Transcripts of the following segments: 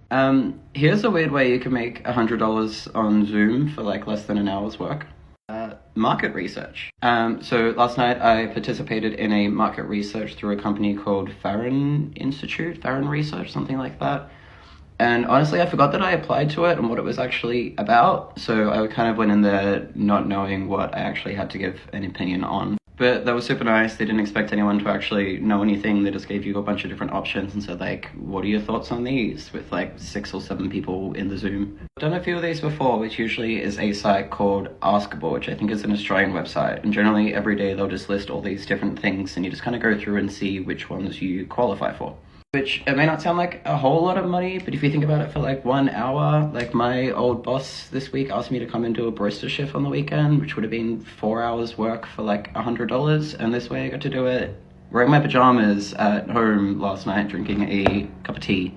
Here's a weird way you can make $100 on Zoom for like less than an hour's work. Market research. So last night I participated in a market research through a company called Farron Research, something like that. And honestly, I forgot that I applied to it and what it was actually about. So I kind of went in there not knowing what I actually had to give an opinion on. But that was super nice. They didn't expect anyone to actually know anything. They just gave you a bunch of different options and said, like, what are your thoughts on these? With like 6 or 7 people in the Zoom. I've done a few of these before, which usually is a site called Askable, which I think is an Australian website. And generally every day they'll just list all these different things and you just kind of go through and see which ones you qualify for. Which, it may not sound like a whole lot of money, but if you think about it for like 1 hour, like my old boss this week asked me to come and do a barista shift on the weekend, which would have been 4 hours work for like $100. And this way I got to do it wearing my pajamas at home last night, drinking a cup of tea.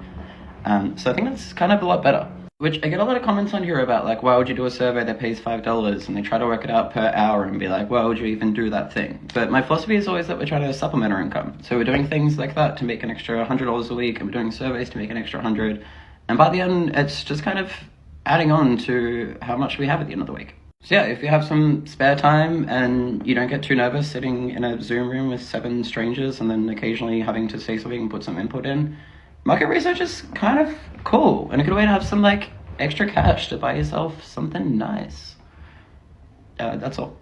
So I think that's kind of a lot better. Which I get a lot of comments on here about, like, why would you do a survey that pays $5? And they try to work it out per hour and be like, why would you even do that thing? But my philosophy is always that we're trying to supplement our income. So we're doing things like that to make an extra $100 a week, and we're doing surveys to make an extra 100. And by the end, it's just kind of adding on to how much we have at the end of the week. So yeah, if you have some spare time and you don't get too nervous sitting in a Zoom room with 7 strangers and then occasionally having to say something and put some input in, market research is kind of cool and a good way to have some like extra cash to buy yourself something nice. That's all.